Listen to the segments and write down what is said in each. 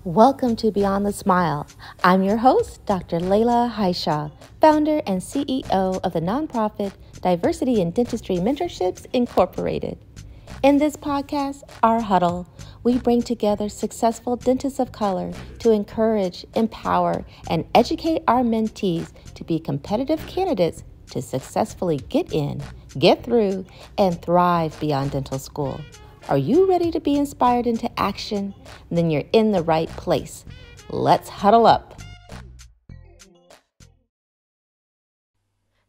Welcome to Beyond the Smile. I'm your host, Dr. Layla Haisha, founder and CEO of the nonprofit Diversity in Dentistry Mentorships, Incorporated. In this podcast, our Huddle, we bring together successful dentists of color to encourage, empower, and educate our mentees to be competitive candidates to successfully get in, get through, and thrive beyond dental school. Are you ready to be inspired into action? Then you're in the right place. Let's huddle up.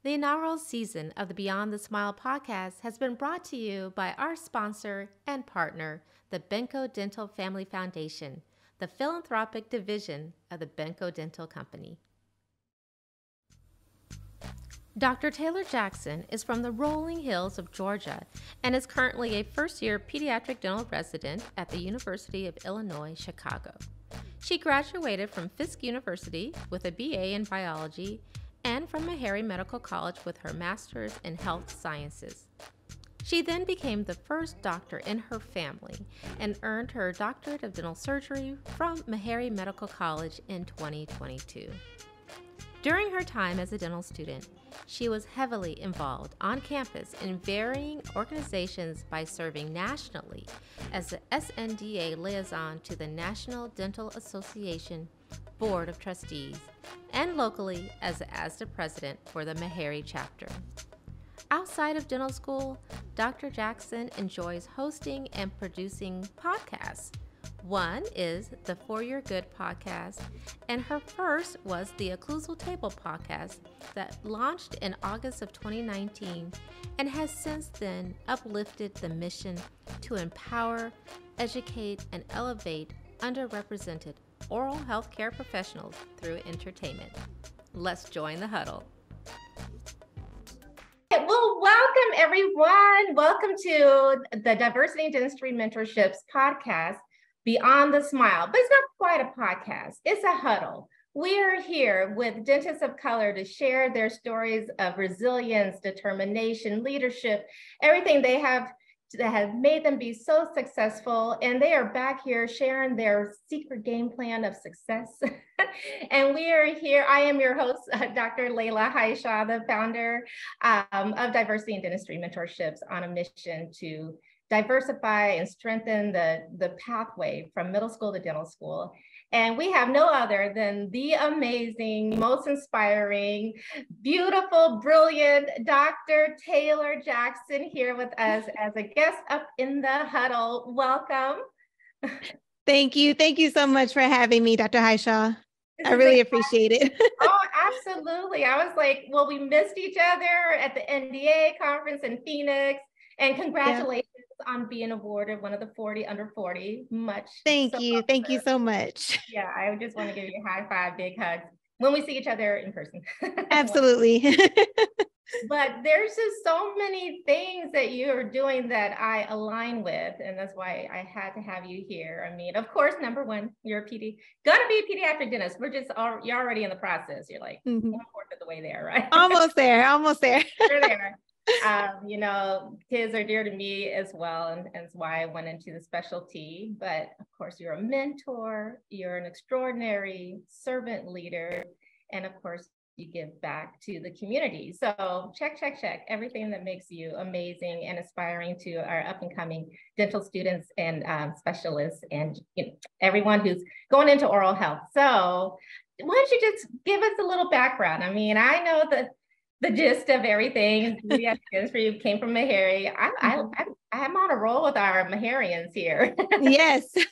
The inaugural season of the Beyond the Smile podcast has been brought to you by our sponsor and partner, the Benco Dental Family Foundation, the philanthropic division of the Benco Dental Company. Dr. Taylor Jackson is from the rolling hills of Georgia and is currently a first-year pediatric dental resident at the University of Illinois, Chicago. She graduated from Fisk University with a BA in biology and from Meharry Medical College with her master's in health sciences. She then became the first doctor in her family and earned her Doctorate of Dental Surgery from Meharry Medical College in 2022. During her time as a dental student, she was heavily involved on campus in varying organizations by serving nationally as the SNDA liaison to the National Dental Association Board of Trustees and locally as the ASDA president for the Meharry Chapter. Outside of dental school, Dr. Jackson enjoys hosting and producing podcasts. One is the For Your Good podcast, and her first was the Occlusal Table podcast that launched in August of 2019 and has since then uplifted the mission to empower, educate, and elevate underrepresented oral health care professionals through entertainment. Let's join the huddle. Well, welcome everyone. Welcome to the Diversity in Dentistry Mentorships podcast, Beyond the Smile, but it's not quite a podcast. It's a huddle. We are here with dentists of color to share their stories of resilience, determination, leadership, everything they have that has made them be so successful. And they are back here sharing their secret game plan of success. And we are here. I am your host, Dr. Layla Haisha, the founder of Diversity in Dentistry Mentorships, on a mission to diversify and strengthen the pathway from middle school to dental school. And we have no other than the amazing, most inspiring, beautiful, brilliant Dr. Taylor Jackson here with us as a guest up in the huddle. Welcome. Thank you. Thank you so much for having me, Dr. Haisha. I really appreciate it. Oh, absolutely. I was like, well, we missed each other at the NDA conference in Phoenix. And congratulations on being awarded one of the 40 under 40. Thank you. Thank you so much. Yeah, I just want to give you a high five, big hugs when we see each other in person. Absolutely. But there's just so many things that you are doing that I align with. And that's why I had to have you here. I mean, of course, number one, you're gonna be a pediatric dentist. You're already in the process. You're like 1/4 of the way there, right? Almost there. You're there. Kids are dear to me as well, and that's why I went into the specialty. But of course, you're a mentor, you're an extraordinary servant leader, and of course, you give back to the community. So check everything that makes you amazing and inspiring to our up and coming dental students and specialists, and everyone who's going into oral health. So why don't you just give us a little background? I mean, I know that the gist of everything for you came from Meharry. I'm on a roll with our Meharrians here. Yes. Please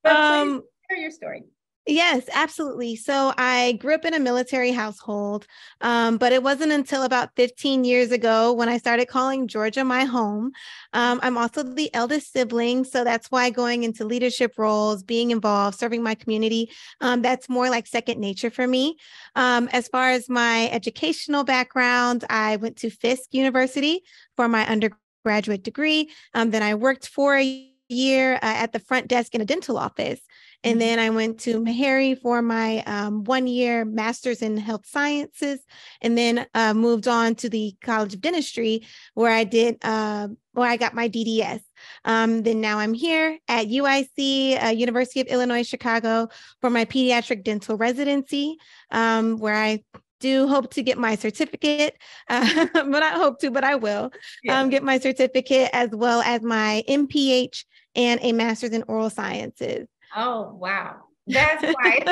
share your story. Yes, absolutely. So I grew up in a military household, but it wasn't until about 15 years ago when I started calling Georgia my home. I'm also the eldest sibling, so that's why going into leadership roles, being involved, serving my community, that's more like second nature for me. As far as my educational background, I went to Fisk University for my undergraduate degree. Then I worked for a year at the front desk in a dental office. And then I went to Meharry for my 1-year master's in health sciences, and then moved on to the College of Dentistry where I got my DDS. Then now I'm here at UIC, University of Illinois, Chicago, for my pediatric dental residency, where I do hope to get my certificate, but not hope to, but I will get my certificate, as well as my MPH and a master's in oral sciences. Oh, wow. That's quite,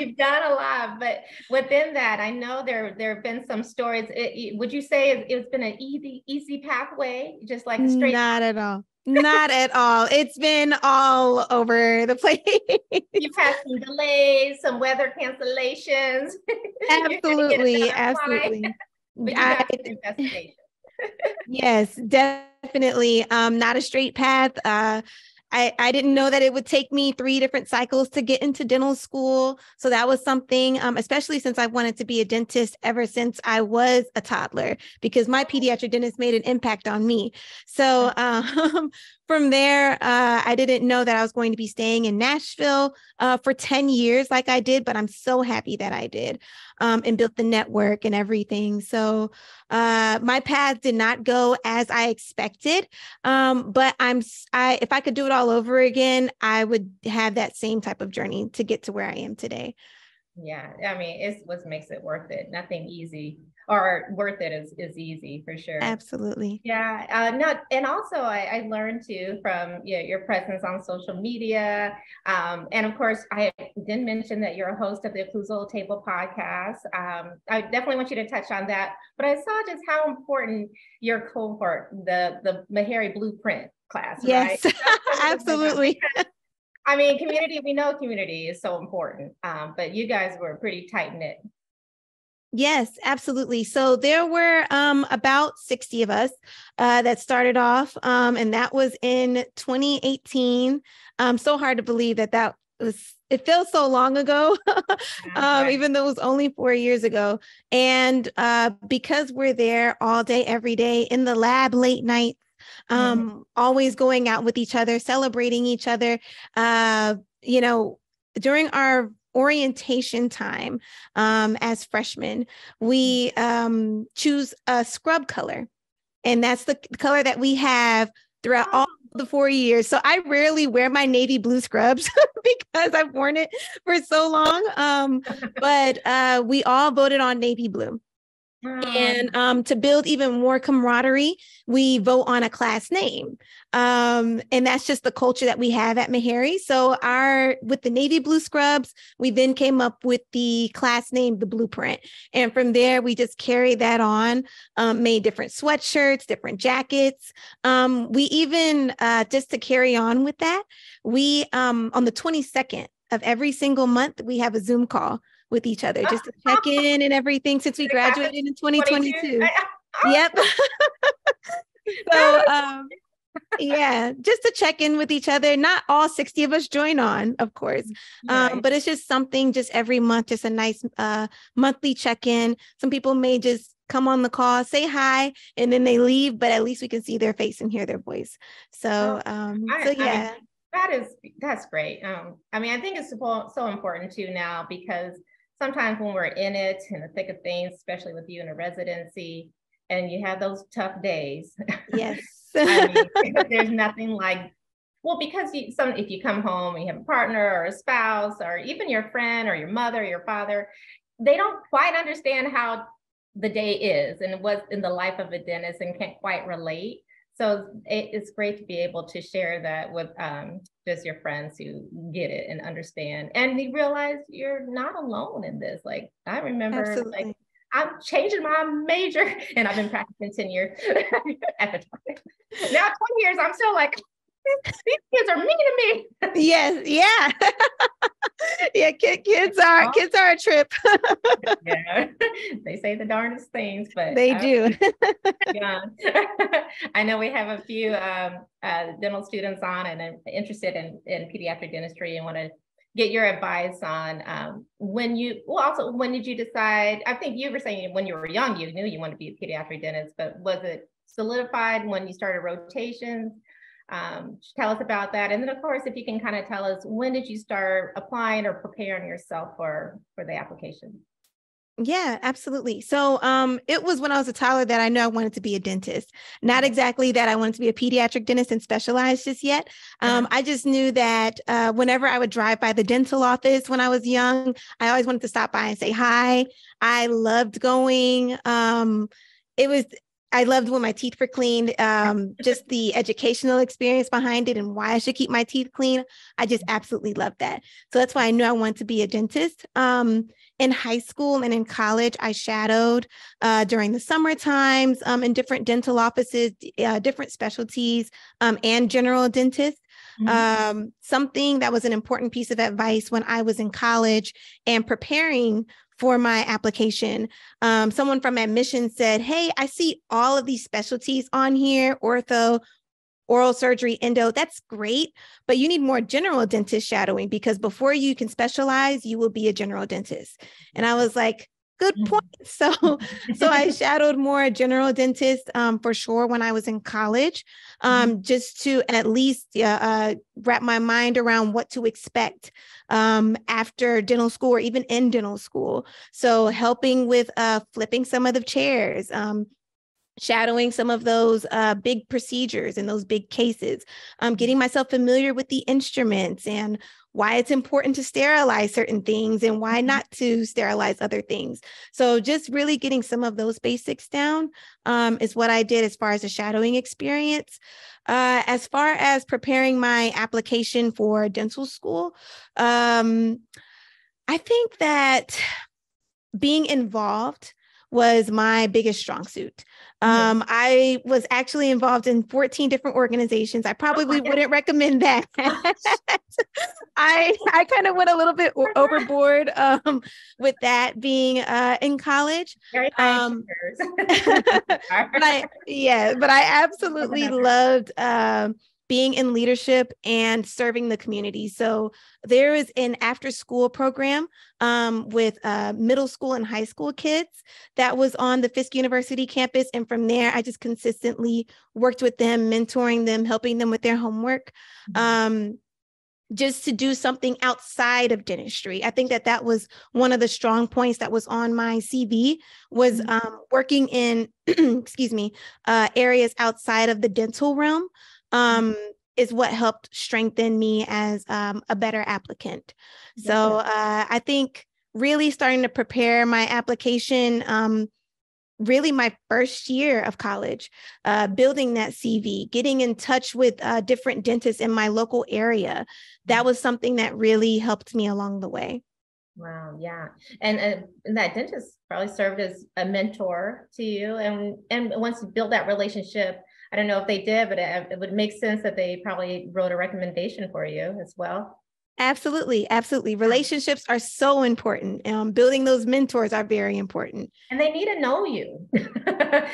you've done a lot, but within that, I know there have been some stories. Would you say it's been an easy pathway, just like a straight? Not at all. Not at all. It's been all over the place. You've had some delays, some weather cancellations. Absolutely. Absolutely. But you got to your destination. Yes, definitely. Not a straight path. I didn't know that it would take me 3 different cycles to get into dental school. So that was something, especially since I wanted to be a dentist ever since I was a toddler, because my pediatric dentist made an impact on me. So from there, I didn't know that I was going to be staying in Nashville for 10 years like I did, but I'm so happy that I did, and built the network and everything. So my path did not go as I expected, but if I could do it all over again, I would have that same type of journey to get to where I am today. Yeah, I mean, it's what makes it worth it. Nothing easy or worth it is easy for sure. Absolutely. Yeah. And also I learned too from your presence on social media. And of course, I didn't mention that you're a host of the Occlusal Table podcast. I definitely want you to touch on that, but I saw just how important your cohort, the Meharry Blueprint class, yes, right? absolutely. I mean, we know community is so important, but you guys were pretty tight knit. Yes, absolutely. So there were about 60 of us that started off, and that was in 2018. So hard to believe that it feels so long ago, even though it was only 4 years ago. And because we're there all day, every day in the lab, late nights, always going out with each other, celebrating each other, during our orientation time as freshmen, we choose a scrub color, and that's the color that we have throughout all the 4 years. So I rarely wear my navy blue scrubs because I've worn it for so long, but we all voted on navy blue. And to build even more camaraderie, we vote on a class name. And that's just the culture that we have at Meharry. So with the navy blue scrubs, we then came up with the class name, the Blueprint. And from there, we just carried that on, made different sweatshirts, different jackets. We even, just to carry on with that, we, on the 22nd of every single month, we have a Zoom call with each other just to check in and everything, since we graduated in 2022. Yep. So yeah, just to check in with each other. Not all 60 of us join on, of course, but it's just something just every month, just a nice monthly check-in. Some people may just come on the call, say hi, and then they leave, but at least we can see their face and hear their voice. So yeah. That's great. I mean, I think it's so important too now, because sometimes when we're in the thick of things, especially with you in a residency, and you have those tough days. Yes. I mean, there's nothing like, well, because if you come home and you have a partner or a spouse, or even your friend or your mother or your father, they don't quite understand how the day is and what's in the life of a dentist, and can't quite relate. So it's great to be able to share that with just your friends who get it and understand. And you realize you're not alone in this. Like, I remember, Absolutely. like, I'm changing my major, and I've been practicing 10 years at the time. Now 20 years, I'm still like, these kids are mean to me. Yes, yeah. Yeah, kids are a trip. Yeah, they say the darndest things, but they do. Yeah. I know we have a few dental students on and are interested in pediatric dentistry, and want to get your advice on when did you decide? I think you were saying when you were young, you knew you wanted to be a pediatric dentist, but was it solidified when you started rotations? Tell us about that. And then of course, if you can kind of tell us, when did you start applying or preparing yourself for the application? Yeah, absolutely. So it was when I was a toddler that I knew I wanted to be a dentist. Not exactly that I wanted to be a pediatric dentist and specialize just yet. I just knew that whenever I would drive by the dental office when I was young, I always wanted to stop by and say hi. I loved going. I loved when my teeth were cleaned, just the educational experience behind it and why I should keep my teeth clean. I just absolutely loved that. So that's why I knew I wanted to be a dentist. In high school and in college, I shadowed during the summer times in different dental offices, different specialties, and general dentists. Something that was an important piece of advice when I was in college and preparing for my application, someone from admissions said, "Hey, I see all of these specialties on here, ortho, oral surgery, endo, that's great, but you need more general dentist shadowing because before you can specialize, you will be a general dentist." And I was like, good point. So I shadowed more general dentists for sure when I was in college, just to at least wrap my mind around what to expect after dental school or even in dental school. So helping with flipping some of the chairs, shadowing some of those big procedures and those big cases, getting myself familiar with the instruments and why it's important to sterilize certain things and why not to sterilize other things. So just really getting some of those basics down is what I did as far as a shadowing experience. As far as preparing my application for dental school, I think that being involved was my biggest strong suit. I was actually involved in 14 different organizations. I probably wouldn't recommend that. I kind of went a little bit overboard with that being in college. Very nice. But I absolutely loved being in leadership and serving the community. So there is an after-school program with middle school and high school kids that was on the Fisk University campus. And from there, I just consistently worked with them, mentoring them, helping them with their homework, just to do something outside of dentistry. I think that was one of the strong points that was on my CV was working in, areas outside of the dental realm. Is what helped strengthen me as a better applicant. So I think really starting to prepare my application, really my first year of college, building that CV, getting in touch with different dentists in my local area, that was something that really helped me along the way. Wow. Yeah. And that dentist probably served as a mentor to you. And once you build that relationship, I don't know if they did, but it would make sense that they probably wrote a recommendation for you as well. Absolutely. Absolutely. Relationships are so important. Building those mentors are very important. And they need to know you.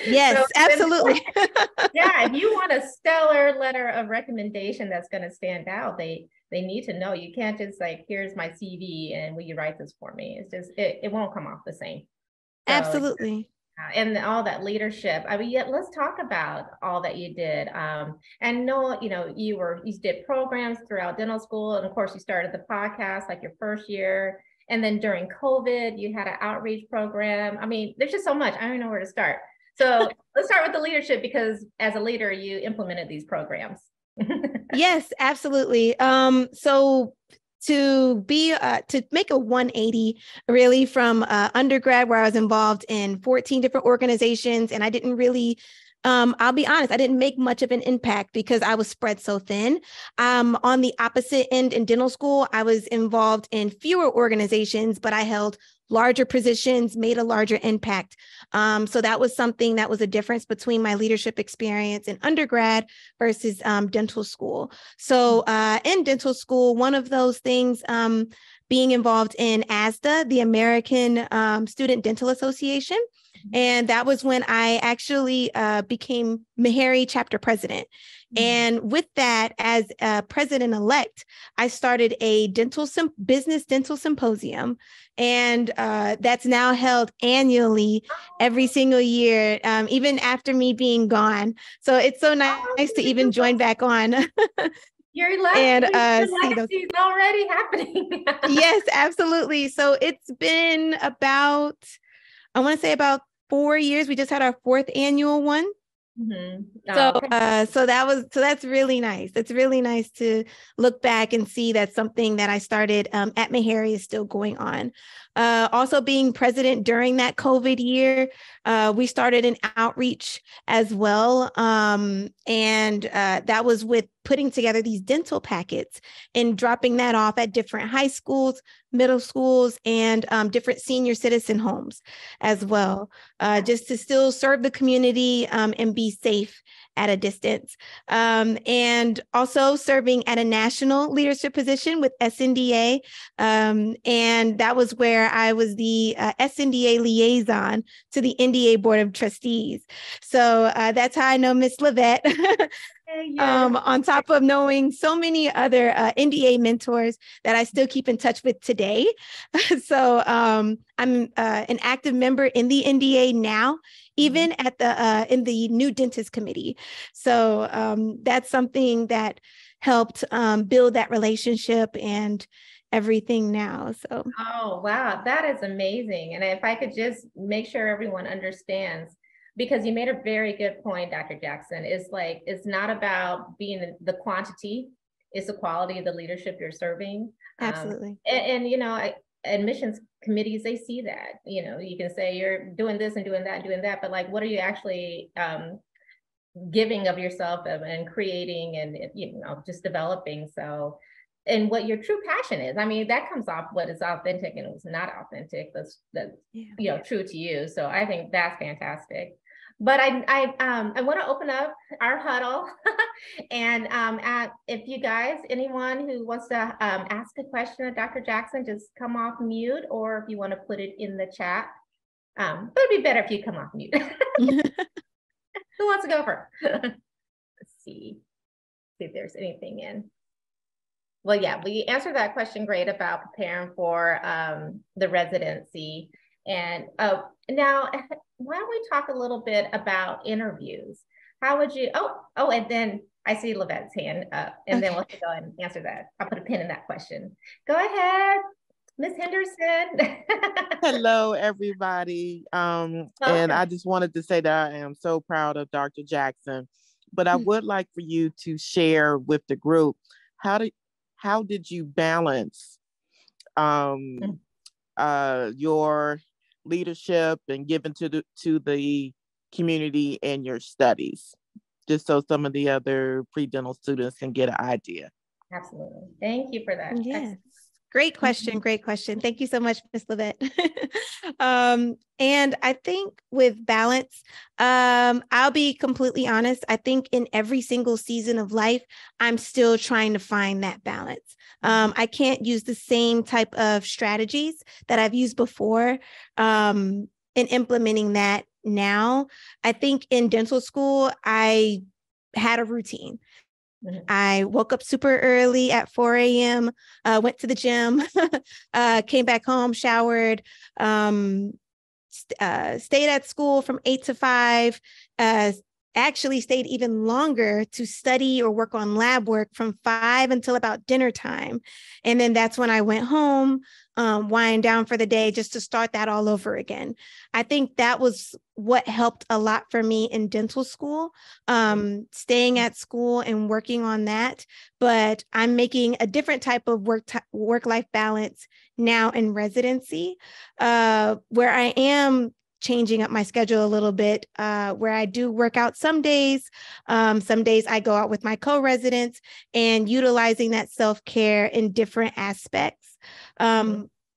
Yes, so, absolutely. Yeah. If you want a stellar letter of recommendation that's going to stand out, they need to know. You can't just like, here's my CV and will you write this for me? It's just, it won't come off the same. So, absolutely. And all that leadership. I mean, let's talk about all that you did. And you did programs throughout dental school. And of course, you started the podcast like your first year. And then during COVID, you had an outreach program. I mean, there's just so much. I don't know where to start. So let's start with the leadership, because as a leader, you implemented these programs. Yes, absolutely. So to make a 180 really from undergrad, where I was involved in 14 different organizations, and I didn't really, I'll be honest, I didn't make much of an impact because I was spread so thin. On the opposite end in dental school, I was involved in fewer organizations, but I held larger positions, made a larger impact. So that was something that was a difference between my leadership experience in undergrad versus dental school. So in dental school, one of those things, being involved in ASDA, the American Student Dental Association. And that was when I actually became Meharry Chapter president. And with that, as president-elect, I started a business dental symposium. And that's now held annually every single year, even after me being gone. So it's so nice to even join back on. Your legacy is already happening. Yes, absolutely. So it's been about, I want to say about 4 years. We just had our 4th annual one. Mm-hmm. Oh, okay. So that's really nice. It's really nice to look back and see that something that I started at Meharry is still going on. Also being president during that COVID year, we started an outreach as well. And that was with putting together these dental packets and dropping that off at different high schools, middle schools, and different senior citizen homes as well, just to still serve the community and be safe at a distance. And also serving at a national leadership position with SNDA. And that was where I was the SNDA liaison to the NDA Board of Trustees. So that's how I know Miss Levette. Yes. On top of knowing so many other NDA mentors that I still keep in touch with today. So I'm an active member in the NDA now, even at the in the new dentist committee. So that's something that helped build that relationship and everything now. So oh wow, that is amazing. And if I could just make sure everyone understands, because you made a very good point, Dr. Jackson. It's like, it's not about being the quantity, it's the quality of the leadership you're serving. absolutely. And you know, admissions committees, they see that. You know, you can say you're doing this and doing that and doing that, but like, what are you actually giving of yourself and creating and, you know, just developing? So, and what your true passion is. I mean, that comes off what is authentic and what's not authentic. That's you know, true to you. So I think that's fantastic. But I want to open up our huddle, and if you guys, anyone who wants to ask a question of Dr. Jackson, just come off mute, or if you want to put it in the chat. But it'd be better if you come off mute. Who wants to go first? Let's see if there's anything in. Well, yeah, we answered that question great about preparing for the residency. And now, why don't we talk a little bit about interviews? How would you, and then I see Levette's hand up, and then we'll go ahead and answer that. I'll put a pin in that question. Go ahead, Ms. Henderson. Hello, everybody. And I just wanted to say that I am so proud of Dr. Jackson, but I would like for you to share with the group, how did you balance your leadership and giving to the community and your studies, just so some of the other pre-dental students can get an idea? Absolutely. Thank you for that. Yes. Great question. Great question. Thank you so much, Ms. Levette. And I think with balance, I'll be completely honest. I think in every single season of life, I'm still trying to find that balance. I can't use the same type of strategies that I've used before in implementing that now. I think in dental school, I had a routine. I woke up super early at 4 a.m., went to the gym, came back home, showered, stayed at school from 8 to 5, actually stayed even longer to study or work on lab work from 5 until about dinner time. And then that's when I went home, wind down for the day, just to start that all over again. I think that was what helped a lot for me in dental school, staying at school and working on that. But I'm making a different type of work-life balance now in residency, where I am changing up my schedule a little bit, where I do work out some days. Some days I go out with my co-residents and utilizing that self-care in different aspects.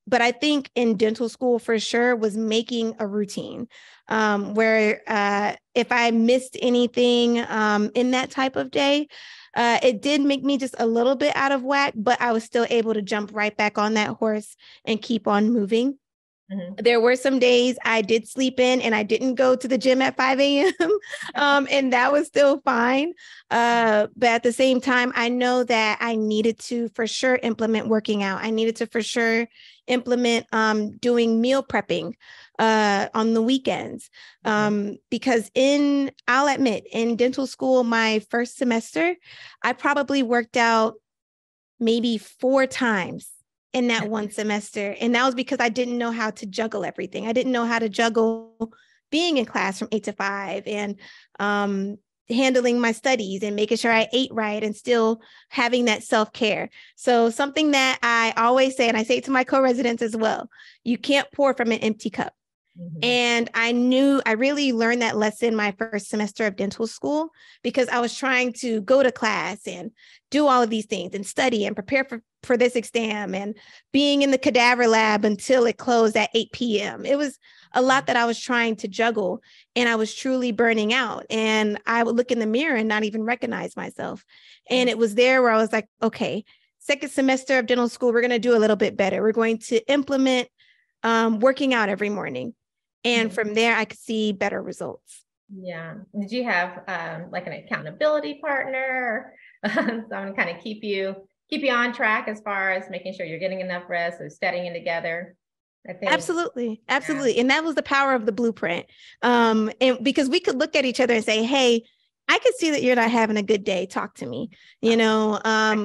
But I think in dental school for sure was making a routine, where if I missed anything in that type of day, It did make me just a little bit out of whack, but I was still able to jump right back on that horse and keep on moving. There were some days I did sleep in and I didn't go to the gym at 5 a.m. And that was still fine. But at the same time, I know that I needed to for sure implement working out. I needed to for sure implement doing meal prepping on the weekends. Because I'll admit, in dental school, my first semester, I probably worked out maybe 4 times in that one semester. And that was because I didn't know how to juggle everything. I didn't know how to juggle being in class from 8 to 5 and handling my studies and making sure I ate right and still having that self-care. So something that I always say, and I say it to my co-residents as well, you can't pour from an empty cup. And I really learned that lesson my first semester of dental school, because I was trying to go to class and do all of these things and study and prepare for this exam and being in the cadaver lab until it closed at 8 p.m. It was a lot that I was trying to juggle, and I was truly burning out. And I would look in the mirror and not even recognize myself. And it was there where I was like, okay, second semester of dental school, we're going to do a little bit better. We're going to implement working out every morning. And from there, I could see better results. Yeah. Did you have like an accountability partner, someone to kind of keep you on track as far as making sure you're getting enough rest or studying together? I think. Absolutely. Absolutely. Yeah. And that was the power of the blueprint. And because we could look at each other and say, hey, I could see that you're not having a good day. Talk to me. You know,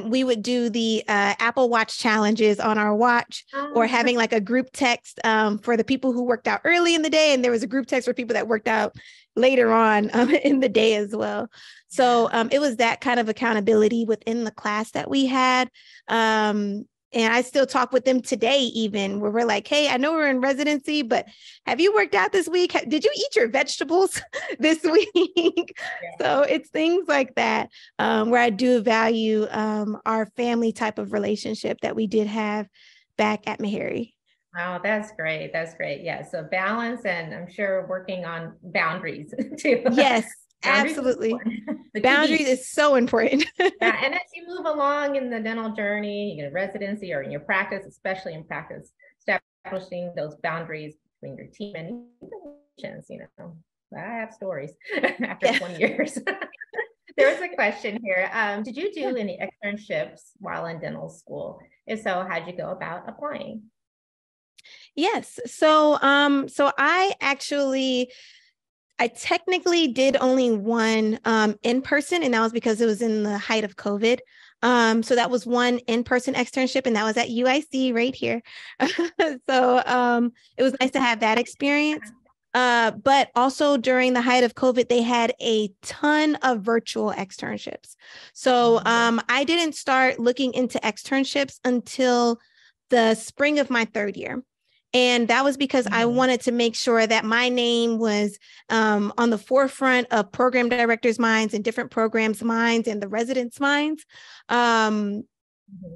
we would do the Apple Watch challenges on our watch, or having like a group text for the people who worked out early in the day. And there was a group text for people that worked out later on in the day as well. So it was that kind of accountability within the class that we had. And I still talk with them today, even where we're like, hey, I know we're in residency, but have you worked out this week? Did you eat your vegetables this week? Yeah. So it's things like that where I do value our family type of relationship that we did have back at Meharry. Oh, that's great. That's great. Yeah. So balance, and I'm sure working on boundaries too. Yes. Absolutely. Boundaries is so important. Yeah, and as you move along in the dental journey, you get a residency or in your practice, especially in practice, establishing those boundaries between your team and patients, you know. I have stories after 20 years. There's a question here. Did you do any externships while in dental school? If so, how'd you go about applying? Yes. So I technically did only one in person, and that was because it was in the height of COVID. So that was one in-person externship, and that was at UIC right here. So it was nice to have that experience. But also during the height of COVID, they had a ton of virtual externships. So I didn't start looking into externships until the spring of my 3rd year. And that was because I wanted to make sure that my name was on the forefront of program directors' minds and different programs' minds and the residents' minds,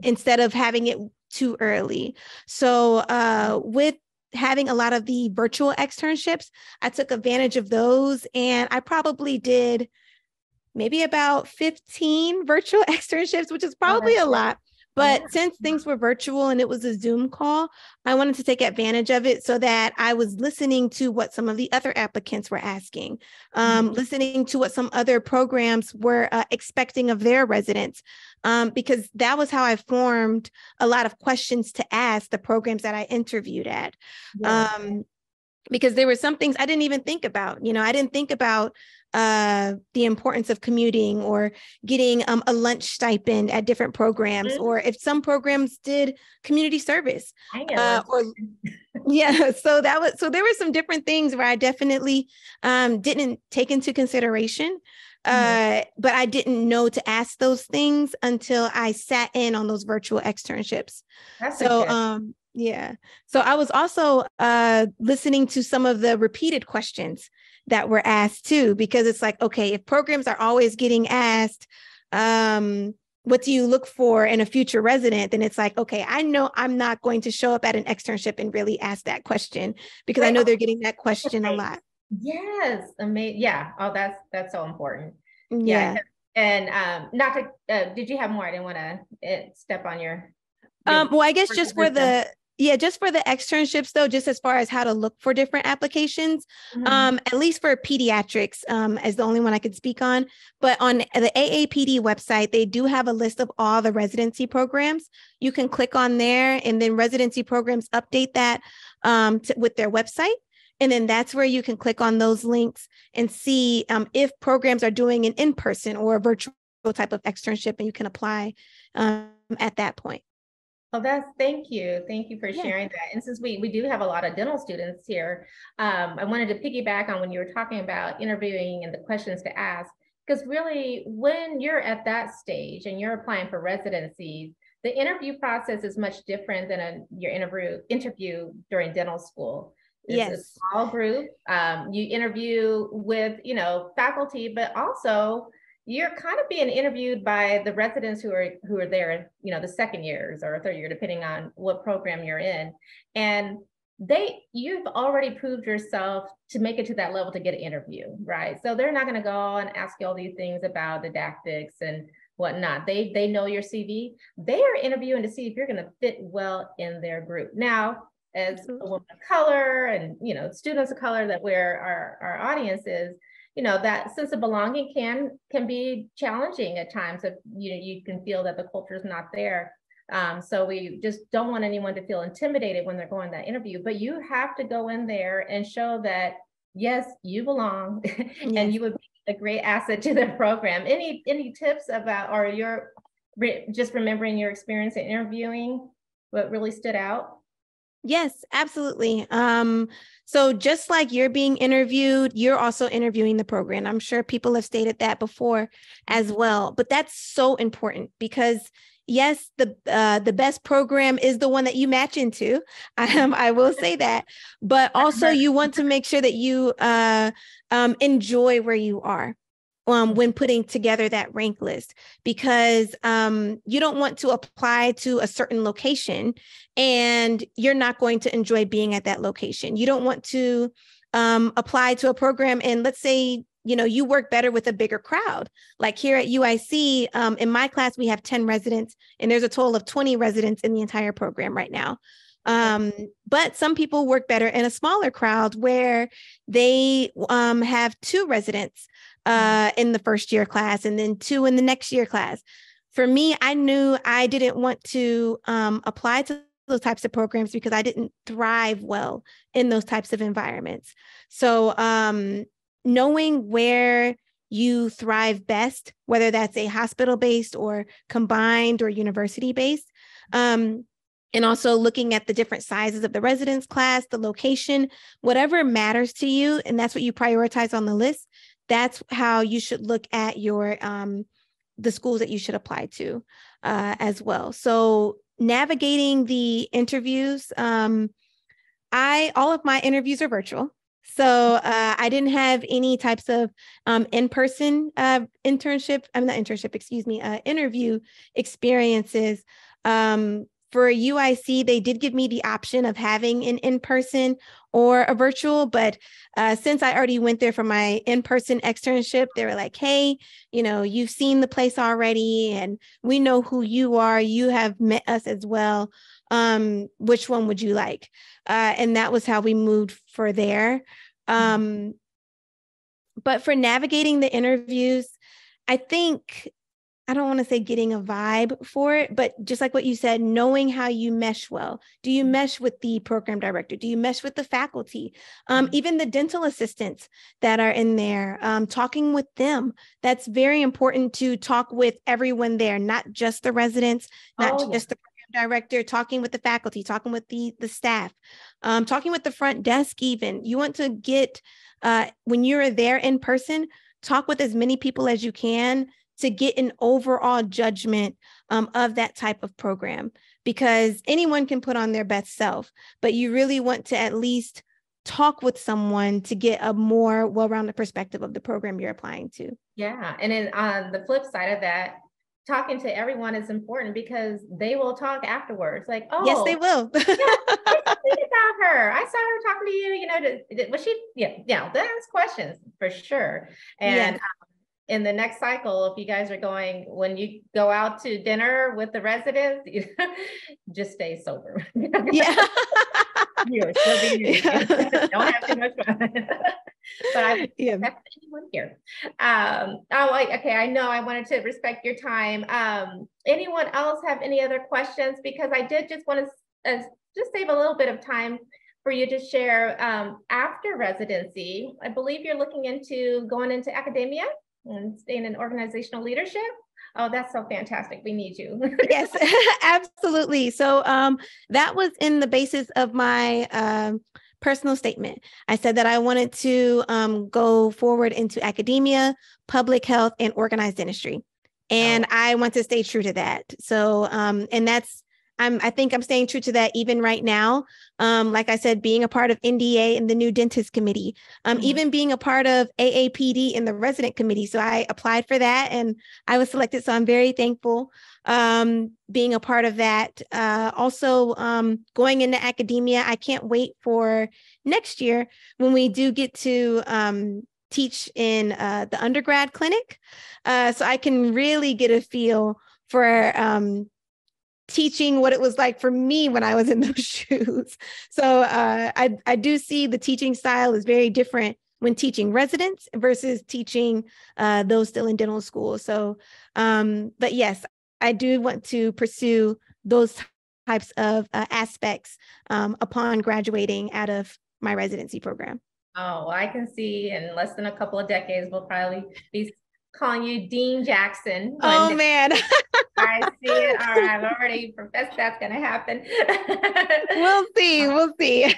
instead of having it too early. So with having a lot of the virtual externships, I took advantage of those. And I probably did maybe about 15 virtual externships, which is probably a lot. But since things were virtual and it was a Zoom call, I wanted to take advantage of it so that I was listening to what some of the other applicants were asking, listening to what some other programs were expecting of their residents, because that was how I formed a lot of questions to ask the programs that I interviewed at. Because there were some things I didn't even think about. You know, I didn't think about the importance of commuting or getting a lunch stipend at different programs, or if some programs did community service. So there were some different things where I definitely didn't take into consideration. But I didn't know to ask those things until I sat in on those virtual externships. So I was also listening to some of the repeated questions that were asked too, because it's like, okay, if programs are always getting asked, what do you look for in a future resident? Then it's like, okay, I know I'm not going to show up at an externship and really ask that question, because I know they're getting that question a lot. Yes. Yeah. Oh, that's so important. Yeah. And not to, did you have more? I didn't want to step on your well, I guess just for the, just for the externships though, just as far as how to look for different applications, at least for pediatrics, as the only one I could speak on, but on the AAPD website, they do have a list of all the residency programs. You can click on there, and then residency programs update that with their website. And then that's where you can click on those links and see if programs are doing an in-person or a virtual type of externship, and you can apply at that point. Oh, thank you. Thank you for sharing that. And since we do have a lot of dental students here, I wanted to piggyback on when you were talking about interviewing and the questions to ask, because really when you're at that stage and you're applying for residencies, the interview process is much different than your interview during dental school. It's a small group. You interview with, faculty, but also you're kind of being interviewed by the residents who are there, the second years or third year, depending on what program you're in. And you've already proved yourself to make it to that level to get an interview, right? So they're not going to go and ask you all these things about didactics and whatnot. They know your CV. They are interviewing to see if you're going to fit well in their group. Now, as a woman of color and, students of color that where our audience is, that sense of belonging can be challenging at times if you can feel that the culture is not there. So we just don't want anyone to feel intimidated when they're going to that interview, but you have to go in there and show that, yes, you belong and you would be a great asset to the program. Any tips about, or just remembering your experience in interviewing, what really stood out? Yes, absolutely. So just like you're being interviewed, you're also interviewing the program. I'm sure people have stated that before as well, but that's so important because yes, the best program is the one that you match into. I will say that, but also you want to make sure that you enjoy where you are. When putting together that rank list, because you don't want to apply to a certain location and you're not going to enjoy being at that location. You don't want to apply to a program and let's say, you work better with a bigger crowd. Like here at UIC, in my class, we have 10 residents and there's a total of 20 residents in the entire program right now. But some people work better in a smaller crowd where they have 2 residents in the first year class and then 2 in the next year class. For me, I knew I didn't want to apply to those types of programs because I didn't thrive well in those types of environments. So knowing where you thrive best, whether that's a hospital-based or combined or university-based, and also looking at the different sizes of the residence class, the location, whatever matters to you, and that's what you prioritize on the list, that's how you should look at your the schools that you should apply to as well. So navigating the interviews, all of my interviews are virtual. So I didn't have any types of in-person interview experiences. For UIC, they did give me the option of having an in-person or a virtual, but since I already went there for my in-person externship, they were like, hey, you've seen the place already and we know who you are. You have met us as well. Which one would you like? And that was how we moved for there. But for navigating the interviews, I think, I don't want to say getting a vibe for it, but just like what you said, knowing how you mesh well. Do you mesh with the program director? Do you mesh with the faculty? Even the dental assistants that are in there, talking with them. That's very important to talk with everyone there, not just the residents, not just the program director, talking with the faculty, talking with the staff, talking with the front desk even. You want to get, when you're there in person, talk with as many people as you can to get an overall judgment of that type of program, because anyone can put on their best self, but you really want to at least talk with someone to get a more well-rounded perspective of the program you're applying to. Yeah. And then on the flip side of that, talking to everyone is important because they will talk afterwards. Like, oh, yes, they will. Yeah, think about her. I saw her talking to you, was she, yeah, they'll ask questions for sure. And in the next cycle, if you guys are going, when you go out to dinner with the residents, just stay sober. Yeah. You're still being you. Don't have too much fun. But I yeah. that's anyone here. Okay, I know I wanted to respect your time. Anyone else have any other questions? Because I did just want to just save a little bit of time for you to share after residency. I believe you're looking into going into academia and staying in organizational leadership. Oh, that's so fantastic. We need you. Yes, absolutely. So that was in the basis of my personal statement. I said that I wanted to go forward into academia, public health, and organized dentistry. And I want to stay true to that. So, and I think I'm staying true to that even right now. Like I said, being a part of NDA in the new dentist committee, even being a part of AAPD in the resident committee. So I applied for that and I was selected. So I'm very thankful being a part of that. Also going into academia, I can't wait for next year when we do get to teach in the undergrad clinic. So I can really get a feel for teaching what it was like for me when I was in those shoes. So I do see the teaching style is very different when teaching residents versus teaching those still in dental school. So, but yes, I do want to pursue those types of aspects upon graduating out of my residency program. Oh, I can see in less than a couple of decades, we'll probably be calling you Dean Jackson. Oh, man. I see it. All right. I've already professed that's going to happen. We'll see. We'll see.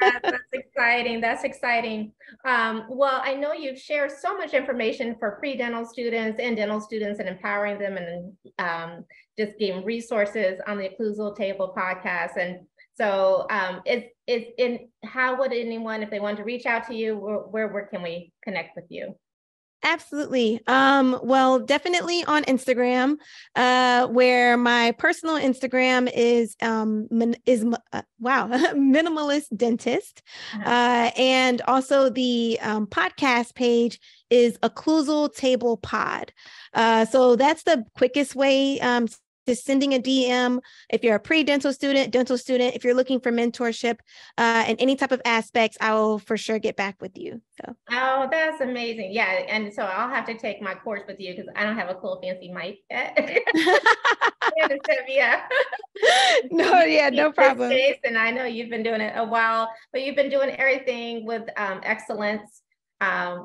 That's exciting. That's exciting. Well, I know you've shared so much information for pre-dental students and dental students and empowering them and just giving resources on the Occlusal Table podcast. And so how would anyone, if they want to reach out to you, where can we connect with you? Absolutely. Well, definitely on Instagram, where my personal Instagram is Minimalist Dentist. And also the podcast page is Occlusal Table Pod. So that's the quickest way just sending a DM if you're a pre-dental student, dental student, if you're looking for mentorship and any type of aspects, I will for sure get back with you. So. Oh, that's amazing. Yeah. And so I'll have to take my course with you because I don't have a cool fancy mic yet. Yeah. No, yeah, no problem. And I know you've been doing it a while, but you've been doing everything with excellence.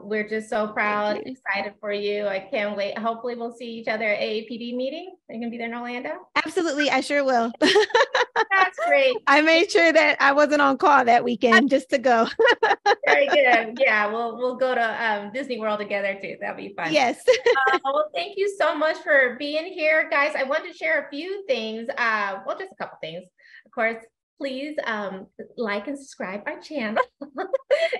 We're just so proud, excited for you. I can't wait. Hopefully we'll see each other at AAPD meeting. Are you gonna be there in Orlando? Absolutely, I sure will. That's great. I made sure that I wasn't on call that weekend just to go. Very good. Yeah, we'll go to Disney World together too. That'll be fun. Yes. Well, thank you so much for being here, guys. I want to share a few things. Well, just a couple things. Of course, please like and subscribe our channel.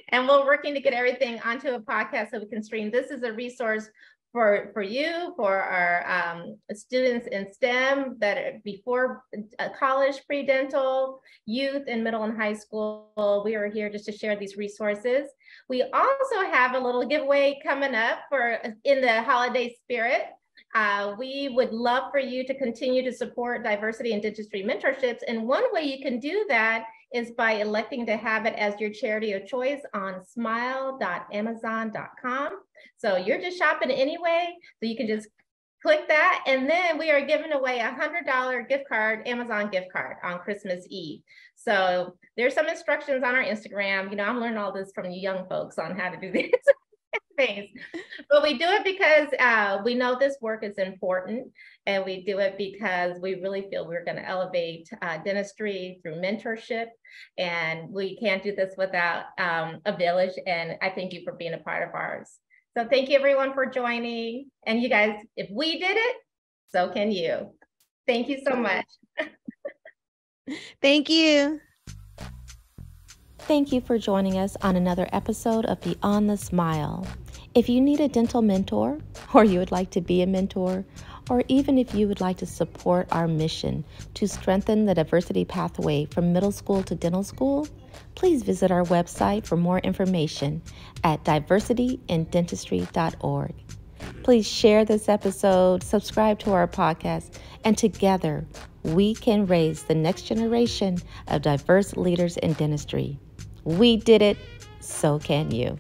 And we're working to get everything onto a podcast so we can stream. This is a resource for you, for our students in STEM that are before college, pre-dental, youth, and middle and high school. We are here just to share these resources. We also have a little giveaway coming up in the holiday spirit. We would love for you to continue to support diversity and dentistry mentorships. And one way you can do that is by electing to have it as your charity of choice on smile.amazon.com. So you're just shopping anyway, so you can just click that. And then we are giving away a $100 gift card, Amazon gift card on Christmas Eve. So there's some instructions on our Instagram. You know, I'm learning all this from you young folks on how to do this. Things. But we do it because we know this work is important, and we do it because we really feel we're going to elevate dentistry through mentorship, and we can't do this without a village. And I thank you for being a part of ours. So thank you everyone for joining, and you guys, if we did it, so can you. Thank you so much. Thank you. Thank you for joining us on another episode of Beyond the Smile. If you need a dental mentor, or you would like to be a mentor, or even if you would like to support our mission to strengthen the diversity pathway from middle school to dental school, please visit our website for more information at diversityindentistry.org. Please share this episode, subscribe to our podcast, and together we can raise the next generation of diverse leaders in dentistry. We did it, so can you.